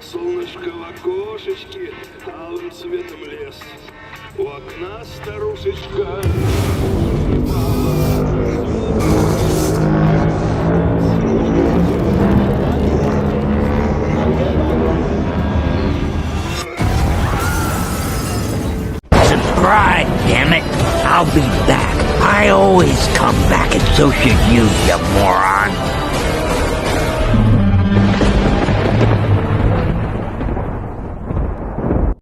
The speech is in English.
Солнышко в окошечке, алым цветом лес. У окна старушечка. Subscribe, damn it! I'll be back. I always come back, and so should you, you moron.